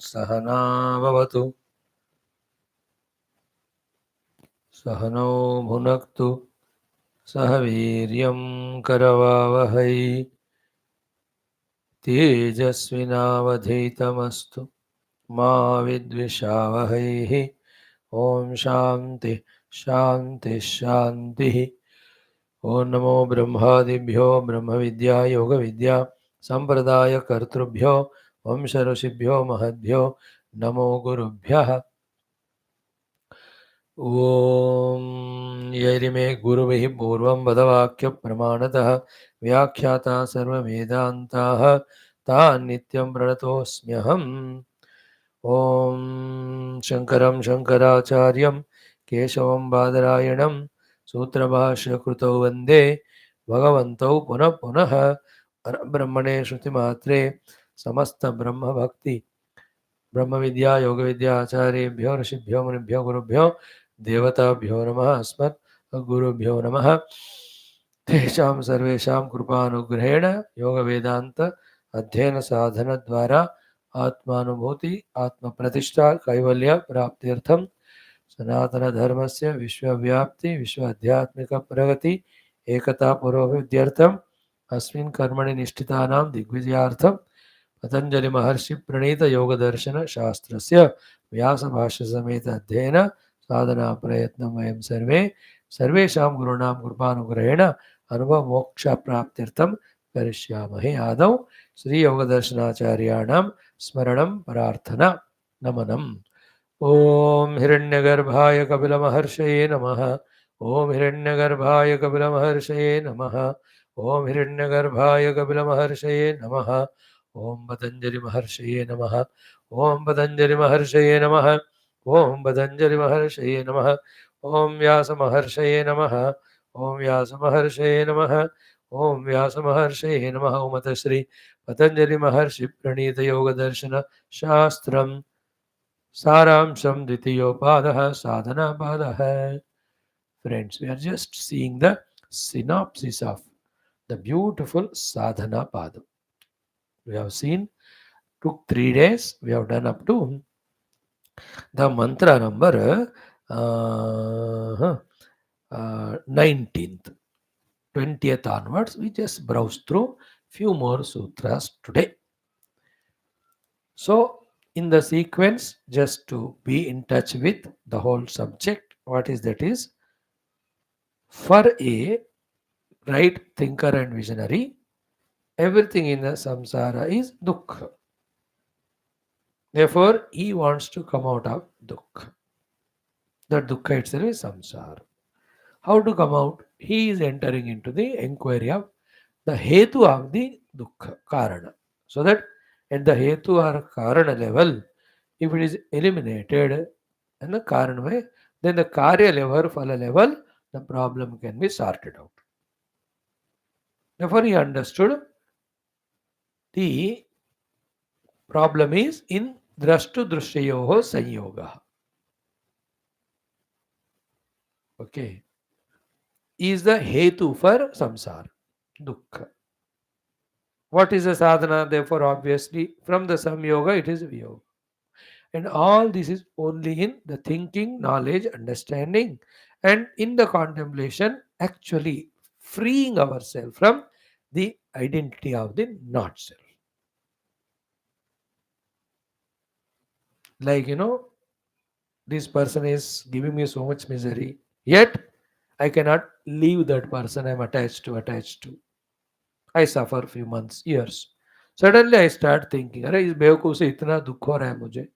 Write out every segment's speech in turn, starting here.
सहना भवतु सहनौ भुनक्तु सह वीर्यं करवावहै तेजस्विनावधीतमस्तु मा विद्विषावहैः ओम शांति शांति शांति। ओम नमो ब्रह्मादिभ्यो ब्रह्म विद्या योग विद्या संप्रदाय कर्तृभ्यो वंश ऋषिभ्यो महद्भ्यो नमो गुरुभ्यः। ओम यैरिमे गुरुभिः पूर्वं वदवाक्य प्रमाणतः व्याख्याता सर्ववेदान्ताः तान् नित्यं प्रणतोऽस्म्यहम्। ओम शंकरं शंकराचार्यं केशवं बादरायणं सूत्रभाष्यकृतौ वन्दे भगवन्तौ पुनः पुनः। परब्रह्मणे श्रुतिमात्रे समस्त ब्रह्मभक्ति ब्रह्म विद्या योग विद्या आचार्येभ्यो ऋषिभ्यो मुनिभ्यो गुरुभ्यो देवताभ्यो नमः। अस्मत् गुरुभ्यो नमः। तेषां सर्वेषां कृपानुग्रहेण योग वेदांत अध्ययन साधन द्वारा आत्मानुभूति आत्म प्रतिष्ठा कैवल्य प्राप्त्यर्थं सनातन धर्मस्य विश्वव्याप्ति विश्व आध्यात्मिक प्रगति एकता पुरोभिवृद्ध्यर्थम् अस्मिन् कर्मणि निष्ठितानां दिग्विजयार्थं पतंजलि महर्षि प्रणीत योग दर्शन शास्त्रस्य व्यास भाष्य समेत अध्ययन साधना प्रयत्नं वयं सर्वेषां गुरूणां कृपानुग्रहेण अनुभव मोक्ष प्राप्त्यर्थं करिष्यामहे। आदौ श्री योग दर्शनाचार्याणां स्मरणं प्रार्थना नमनम्। ओम हिरण्यगर्भाय कपिलमहर्षये नमः। ओम हिरण्यगर्भाय कपिलमहर्षये नमः। ओम हिरण्यगर्भाय कपिलमहर्षये नमः। ओम पतंजलि महर्षये नमः। ओम पतंजलि महर्षये नमः। ओम पतंजलि महर्षये नमः। ओम व्यास महर्षये नमः। ओम व्यास महर्षये नमः। ओम व्यास महर्षये नमः। ओम श्री पतंजलि महर्षि प्रणीत योग दर्शन शास्त्रम् सारांशं द्वितीयोपादः साधनापादः। Friends, we are just seeing the synopsis of the beautiful sadhana padam. We have seen, took 3 days, we have done up to the mantra number 19th. 20th onwards, we just browse through few more sutras today. So, in the sequence, just to be in touch with the whole subject, what is that is, for a right thinker and visionary, everything in the samsara is dukkha. Therefore, he wants to come out of dukkha. That dukkha itself is samsara. How to come out? He is entering into the inquiry of the hetu of the dukkha, karana. So that at the hetu or karana level, if it is eliminated in the karana way, then the karya level, phala level, the problem can be sorted out. Therefore, he understood the problem is in drashtu drishyayoho sanyoga. Okay. Is the hetu for samsara, dukkha. What is the sadhana? Therefore, obviously, from the samyoga, it is viyoga. And all this is only in the thinking, knowledge, understanding, and in the contemplation, actually freeing ourselves from the identity of the not self. Like, this person is giving me so much misery, yet I cannot leave that person I'm attached to. I suffer few months, years. Suddenly I start thinking, अरे इस बेवकूफ से इतना दुख हो रहा है मुझे.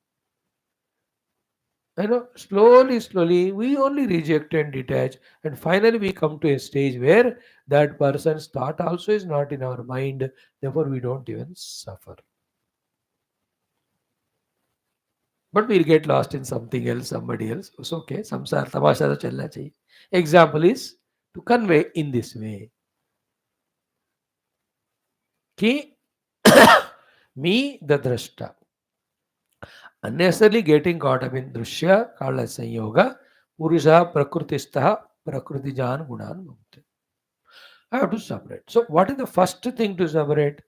Slowly, we only reject and detach, and finally we come to a stage where that person's thought also is not in our mind. Therefore, we don't even suffer. But we'll get lost in something else, somebody else. It's okay. Samsara tamasha to chalna chahiye. Example is to convey in this way. Ki me the drashta. Unnecessarily getting caught up in drushya called as sanyoga. Purusha prakrutistaha prakritijan gunan mukti. I have to separate. So what is the first thing to separate?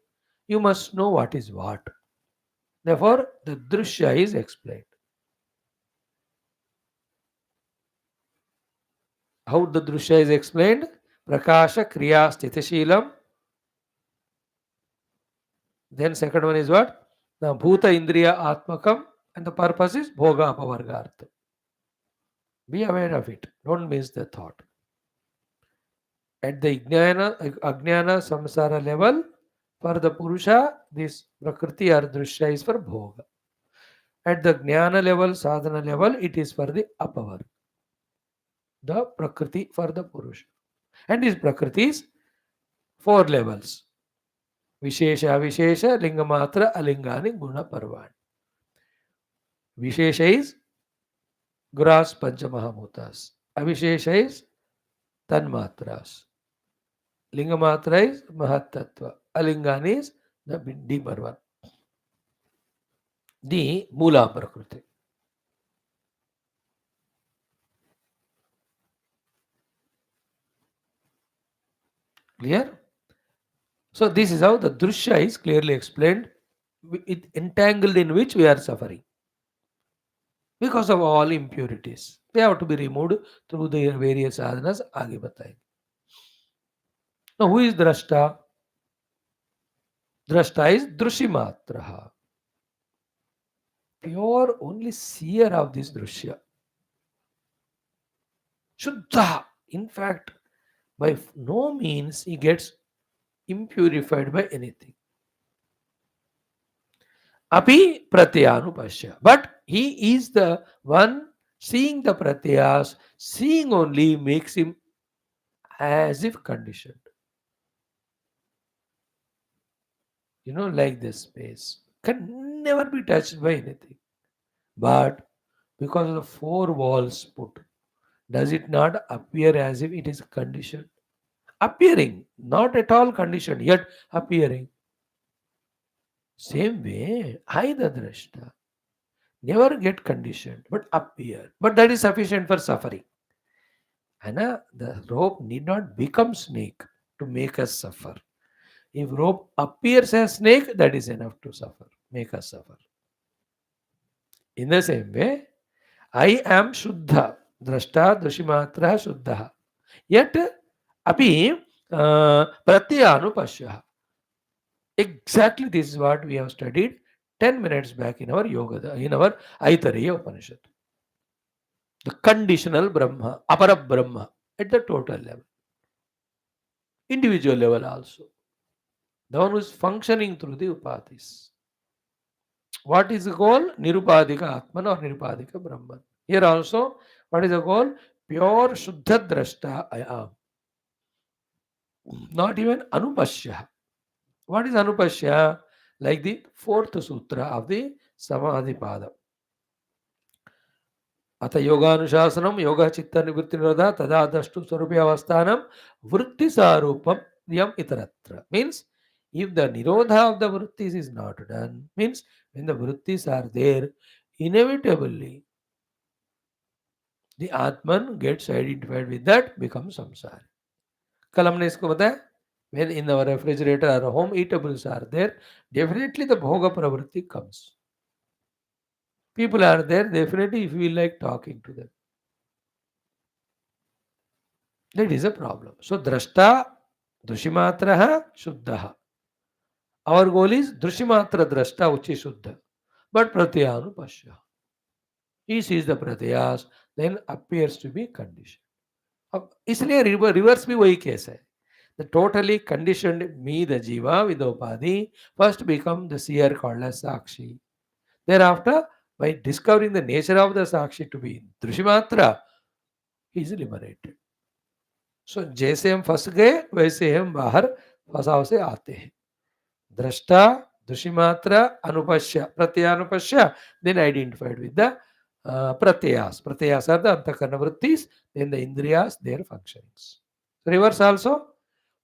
You must know what is what. Therefore, the Drishya is explained. How the Drishya is explained? Prakasha Kriya Sthita. Then second one is what? The Bhuta Indriya Atmakam, and the purpose is Bhoga Apavargartha. Be aware of it. Don't miss the thought. At the Ajnana Samsara level, for the Purusha, this Prakriti or Drishya is for Bhoga. At the Jnana level, Sadhana level, it is for the Apavar, the Prakriti for the Purusha. And these Prakritis, four levels. Vishesha, Avishesha, Lingamatra, Alingani, Guna, Parvani. Vishesha is Gross Panchamahabhutas. Avishesha is Tanmatras. Lingamatra is Mahatattva. Alingani is the deeper one. The Mula Prakriti. Clear? So this is how the Drishya is clearly explained. It entangled in which we are suffering. Because of all impurities. They have to be removed through the various sadhanas. आगे बताएंगे. Now who is Drashta? Drashta is Drushimatraha. Pure only seer of this Drushya. Shuddha. In fact, by no means he gets impurified by anything. Api Pratyanupashya. But he is the one seeing the Pratyas, seeing only makes him as if conditioned. Like this space can never be touched by anything. But because of the four walls put, does it not appear as if it is conditioned? Appearing, not at all conditioned, yet appearing. Same way, I the Drashta never get conditioned, but appear. But that is sufficient for suffering. And the rope need not become snake to make us suffer. If rope appears as snake, that is enough to suffer, make us suffer. In the same way, I am Shuddha, Drashta, Drushimatraha, Shuddha. Yet, api Pratyanupashya. Exactly this is what we have studied 10 minutes back in our Yoga, in our Aitareya Upanishad. The conditional Brahma, Apara Brahma, at the total level. Individual level also. The one who is functioning through the Upadhis. What is the goal? Nirupadika Atman or Nirupadika Brahman. Here also, what is the goal? Pure Shuddha Drashta I am. Not even Anupashya. What is Anupashya? Like the fourth sutra of the Samadhi Pada. Atha Yoganushāsanam Yoga Chitta Nivritti Nirodha Tada Dashtu Swarupi Avasthanam Vrutthis Arupam Yam Itaratra. Means, if the Nirodha of the Vrutthis is not done, means when the Vrutthis are there, inevitably the Atman gets identified with that, becomes samsara. कल हमने इसको बताया, when in our refrigerator or home eatables are there, definitely the bhoga pravritti comes. People are there, definitely if we like talking to them. That is a problem. So drashta, drushimatraha, shuddhaha. Our goal is drushimatra drashta, which is shuddha. But pratyanupashya. He sees the pratyas, then appears to be conditioned. अब इसलिए reverse भी वही case है. The totally conditioned me, the jiva with the upadhi, first become the seer called as sakshi. Thereafter, by discovering the nature of the sakshi to be drushamatra, he is liberated. So जैसे हम फंस गए वैसे हम बाहर फंसाव से आते हैं. दृष्टा, दृशिमात्र, अनुपश्य, प्रत्यानुपश्य, then identified with the pratyas. Pratyas are the antakarna vrittis, then the indriyas, their functionings. Reverse also,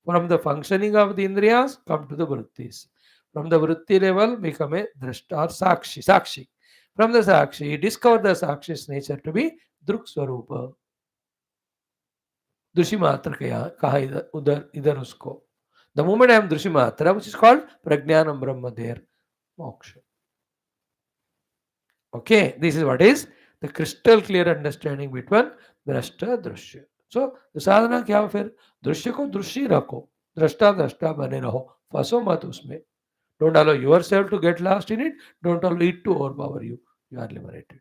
from the functioning of the indriyas, come to the vrittis. From the vritti level, become a drashta or sakshi. From the sakshi, discover the sakshi's nature to be druk swarupa. Drushimatra kaha idhar usko. The moment I am drushimatra, which is called prajnanam brahma there, moksha. Okay, this is what is the crystal clear understanding between drashta दृश्य. So the साधना क्या हो फिर? दृश्य को दृश्य रखो, दृष्टा दृष्टा बने रहो, फंसो मत उसमें. Don't allow yourself to get lost in it. Don't allow it to overpower you. You are liberated.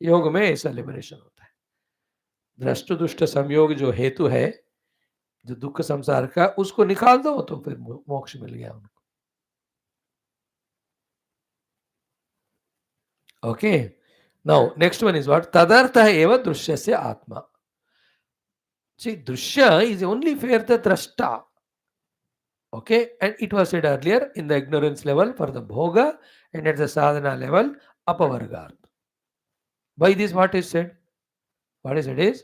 योग में ऐसा लिबरेशन होता है. दृष्ट दुष्ट संयोग जो हेतु है, जो दुख संसार का, उसको निकाल दो तो फिर मोक्ष मिल गया उनको. Okay. Now, next one is what? Tadartha eva drishyasya atma. See, drishya is only where the drashta. Okay. And it was said earlier in the ignorance level for the bhoga and at the sadhana level, apavargarth. By this, what is said? What is it is?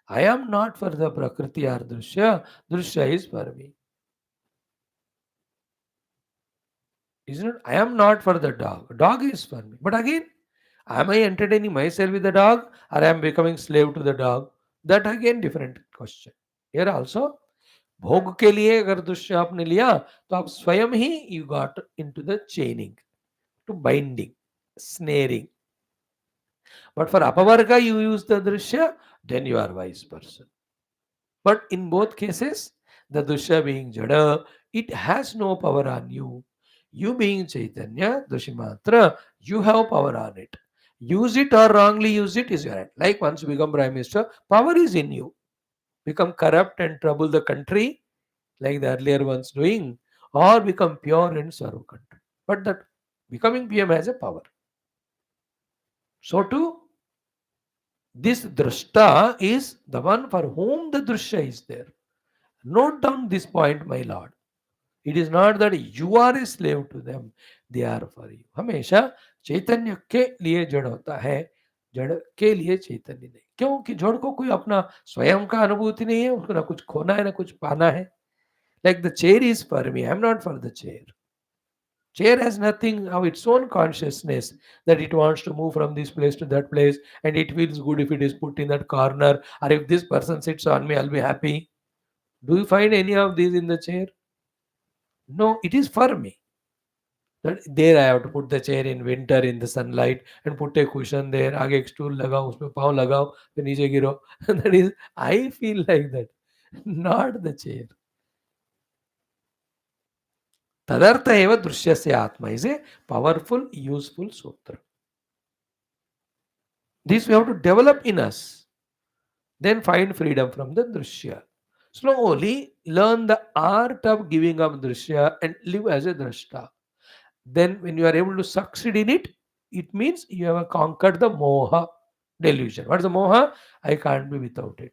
I am not for the prakriti or drishya. Drishya is for me. Isn't it? I am not for the dog. Dog is for me. But again, am I entertaining myself with the dog or I am becoming slave to the dog? That again different question. Here also, भोग के लिए अगर दृश्य आपने लिया तो आप स्वयं ही you got into the chaining, to binding, snaring. But for apavarga you use the drishya, then you are wise person. But in both cases, the dusha being jada, it has no power on you. You being Chaitanya, Dushimatra, you have power on it. Use it or wrongly use it is your right. Like once you become Prime Minister, power is in you. Become corrupt and trouble the country, like the earlier ones doing, or become pure and serve country. But that becoming PM has a power. So too, this drashta is the one for whom the drishya is there. Note down this point, my lord. It is not that you are a slave to them, they are for you. हमेशा चैतन्य के लिए जड़ होता है, जड़ के लिए चैतन्य नहीं. क्योंकि जड़ को कोई अपना स्वयं का अनुभूति नहीं है, उसको ना कुछ खोना है ना कुछ पाना है. Like the chair is for me, I am not for the chair. Chair has nothing of its own consciousness that it wants to move from this place to that place and it feels good if it is put in that corner, or if this person sits on me, I'll be happy. Do you find any of these in the chair? No, it is for me. That there I have to put the chair in winter in the sunlight and put a cushion there. आगे एक stool लगाओ, उसमें पाँव लगाओ, फिर नीचे गिरो. That is, I feel like that, not the chair. तदर्थ एव दृश्यस्य आत्मा is a powerful, useful sutra. This we have to develop in us. Then find freedom from the drishya. Slowly learn the art of giving up drishya and live as a drashta. Then when you are able to succeed in it, it means you have conquered the moha, delusion. What is the moha? I can't be without it.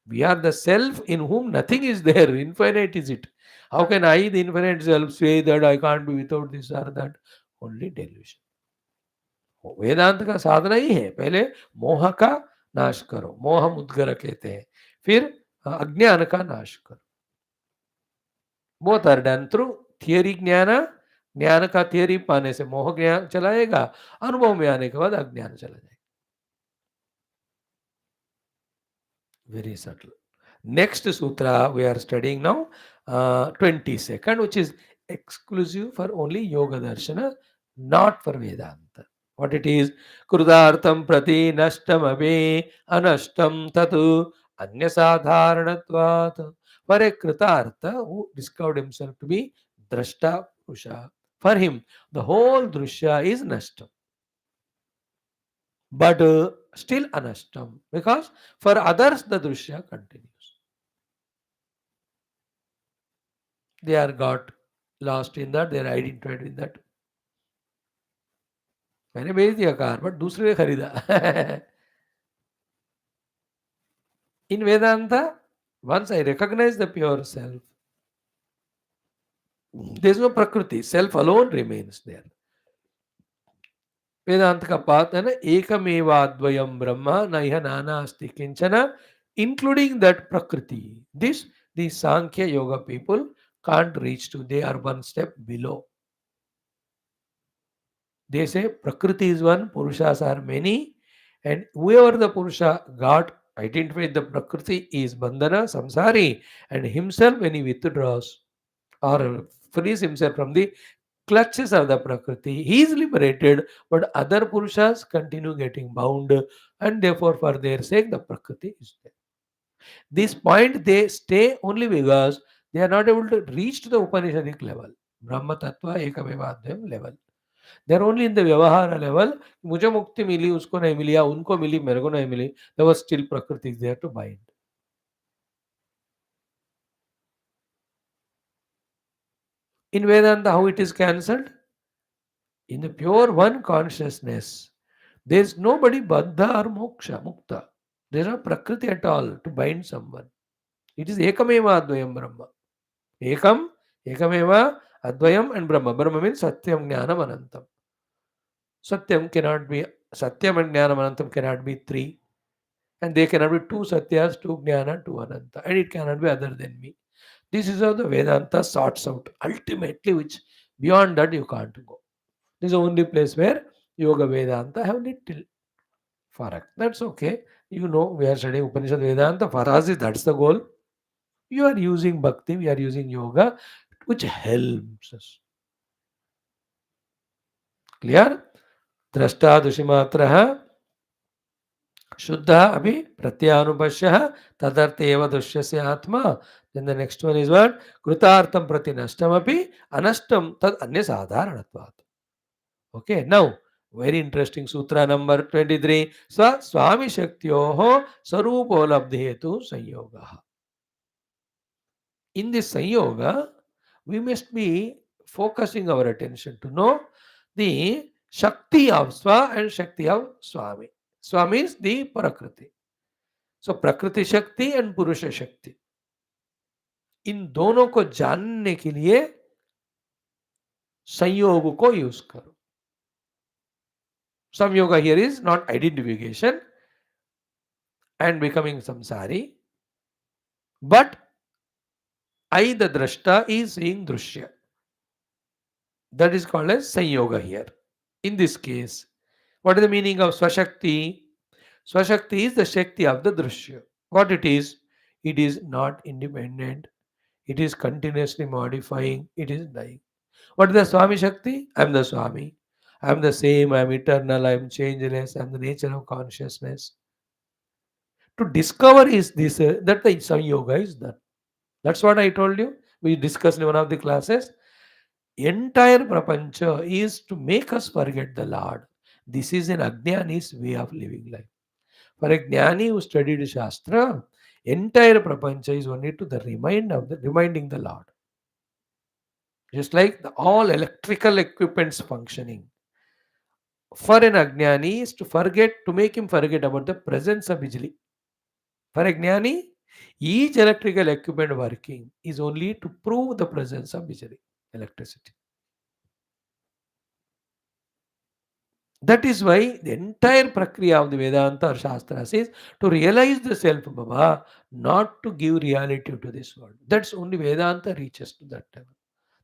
We are the self in whom nothing is there. Infinite is it. How can I, the infinite self, say that I can't be without this or that? Only delusion. वेदांत का साधना ही है. पहले मोह का नाश करो. मोह मुद्गर कहते हैं. फिर अज्ञान का नाश करो. Both are done through theory ज्ञान का थियरी पाने से मोह ज्ञान चलाएगा, अनुभव में आने के बाद अज्ञान चला जाएगा. Very subtle. Next sutra we are studying now, 22nd, which is exclusive for only Yoga Darshana, not for Vedanta. What it is? Krudartam prati nashtam abe anashtam tatu anyasadharanatvat. For a Kritartha who discovered himself to be Drashta Purusha, for him the whole Drishya is Nashtam. But still anashtam, because for others the drishya continues. They are got lost in that, they are identified with that. मैंने भेज दिया car but दूसरे ने खरीदा. In Vedanta, once I recognize the pure self, there is no prakriti, self alone remains there. वेदांत का पाठ है ना, एकमेवाद्वयम ब्रह्म न यह नाना अस्ति किंचन, including that prakriti. This the Sankhya Yoga people can't reach to. They are one step below. They say prakriti is one, purushas are many, and whoever the purusha got identified the prakriti is bandhana, samsari, and himself when he withdraws or frees himself from the clutches of the Prakriti. He is liberated, but other Purushas continue getting bound, and therefore, for their sake, the Prakriti is there. This point they stay only because they are not able to reach to the Upanishadic level, Brahma Tattva Ekamevadhyam level. They are only in the Vyavahara level. मुझे मुक्ति मिली, उसको नहीं मिली, या उनको मिली, मेरे को नहीं मिली. There was still Prakriti is there to bind. In Vedanta, how it is cancelled? In the pure one consciousness, there is nobody Baddha or Moksha, Mukta. There is no Prakriti at all to bind someone. It is Ekameva Advayam Brahma. Ekam, Ekameva Advayam and Brahma. Brahma means Satyam Jnanam Anantam. Satyam cannot be, Satyam and Jnanam Anantam cannot be three. And they cannot be two Satyas, two Jnana, two Ananta. And it cannot be other than me. This is how the Vedanta sorts out ultimately, which beyond that you can't go. This is the only place where Yoga Vedanta have little farak. That's okay. You know, we are studying Upanishad Vedanta. For us, that's the goal. You are using Bhakti, we are using Yoga, which helps us. Clear? Drashta Dushimatraha Shuddha Abhi Pratyanubhashya Tadartha Eva Dushyasya Atma. Then the next one is what? Krutartham Prati Nashtam Api Anashtam Tad Anya Sadharanatvat. Okay, now very interesting sutra number 23. Swami Shaktyoho Sarupolabdhetu Sanyoga. In this Sanyoga, we must be focusing our attention to know the Shakti of Swa and Shakti of Swami. Swami is the Prakriti. So Prakriti Shakti and Purusha Shakti. इन दोनों को जानने के लिए संयोग को use करो. Samyoga here is not identification and becoming samsari, but I, the drashta, is seeing drushya. That is called as sanyoga here. In this case, what is the meaning of swashakti? Swashakti is the shakti of the drushya. What it is? It is not independent. It is continuously modifying. It is dying. What is the Swami Shakti? I am the Swami. I am the same. I am eternal. I am changeless. I am the nature of consciousness. To discover is this, that the Samyoga is done. That's what I told you. We discussed in one of the classes. Entire prapancha is to make us forget the Lord. This is an Ajnani's way of living life. For a Jnani who studied Shastra, entire prapancha is only to the reminding the Lord. Just like all electrical equipments functioning. For an Ajnani is to make him forget about the presence of Bijli. For a Jnani, each electrical equipment working is only to prove the presence of Bijli, electricity. That is why the entire prakriya of the Vedanta or Shastras is to realize the self, Baba, not to give reality to this world. That's only Vedanta reaches to that level.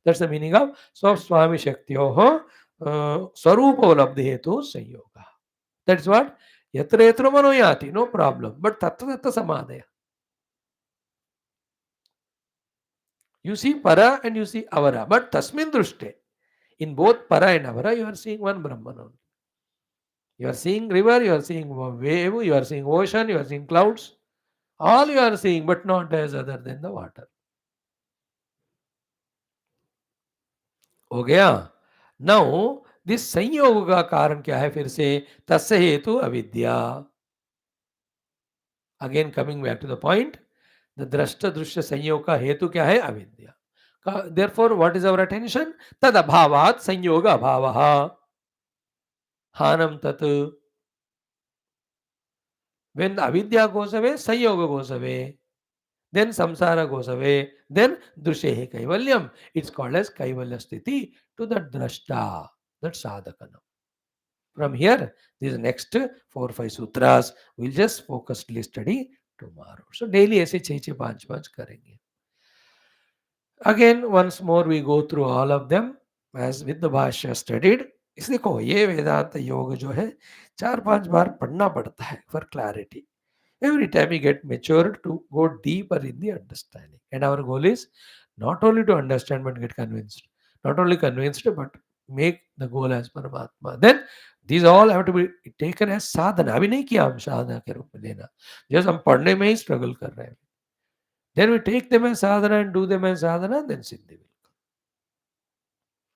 That's the meaning of Swami Shaktyoho Swarupo Labdhetu Sanyoga. That's what? Yatra yatra manoyati, no problem. But tattva tattva samadhaya. You see para and you see avara. But tasmin drushte. In both para and avara, you are seeing one Brahman only. You are seeing river, you are seeing wave, you are seeing ocean, you are seeing clouds. All you are seeing, but not as other than the water. हो गया. Now, this संयोग का कारण क्या है फिर से? तस्य हेतु अविद्या. Again coming back to the point, the drashta drushya संयोग का हेतु क्या है? अविद्या. Therefore, what is our attention? तद अभावात संयोग अभावः. हानम तत्. When the avidya goes away, sanyoga goes away. Then samsara goes away. Then drushehe kaivalyam. It's called as kaivalya sthiti to the drashta, that sadhakana. From here, these next 4 or 5 sutras, we'll just focusedly study tomorrow. So daily ऐसे 6-5 करेंगे. Again, once more we go through all of them as with the Bhashya studied. इसलिए को ये वेदांत योग जो है 4-5 बार पढ़ना पड़ता है for clarity. Every time we get matured to go deeper in the understanding. And our goal is not only to understand but get convinced. not only convinced, but make the goal as Paramatma. Then these all have to be taken as sadhana. अभी नहीं किया हम साधना के रूप में लेना, just हम पढ़ने में ही स्ट्रगल कर रहे हैं. Then we take them as sadhana and do them as sadhana, then siddhi will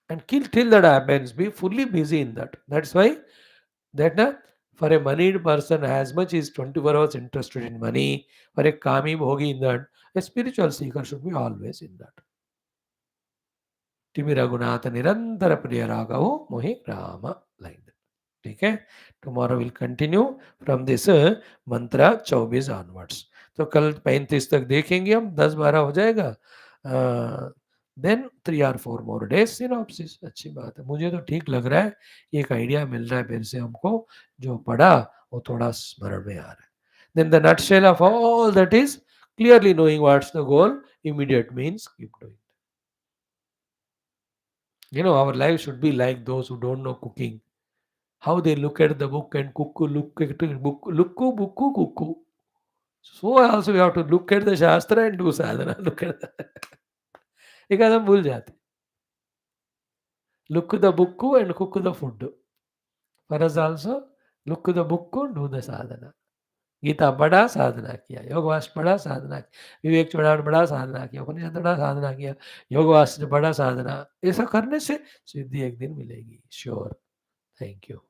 come. And till that happens, be fully busy in that. That's why that for a moneyed person, as much is 24 hours interested in money, for a kami bhogi in that, a spiritual seeker should be always in that. Timi Raghunatha Nirantara Priya Raghavu Mohi Rama, like that. ठीक है. Tomorrow will continue from this mantra 24 onwards. तो कल 35 तक देखेंगे हम, 10-12 हो जाएगा. Then 3 or 4 more days synopsis. अच्छी बात है, मुझे तो ठीक लग रहा है. एक आइडिया मिल रहा है फिर से हमको, जो पढ़ा वो थोड़ा स्मरण में आ रहा है. Then the nutshell of all that is clearly knowing what's the goal. Immediate means keep doing. Our life should be like those who don't know cooking. How they look at the book and cuckoo look at the book, lukku bukku cuckoo. So also we have to look at the shastra and do sadhana. Look at that. Because हम भूल जाते. Look the book and cook the food. For us also, look the book, do the sadhana. Gita पढ़ा, साधना किया. योग vast पढ़ा, साधना किया. विवेक चुड़ान पढ़ा, साधना किया. उपनिषद पढ़ा, साधना किया. योग वास्ट पढ़ा, साधना. ऐसा करने से सिद्धि एक दिन मिलेगी. श्योर. Thank you.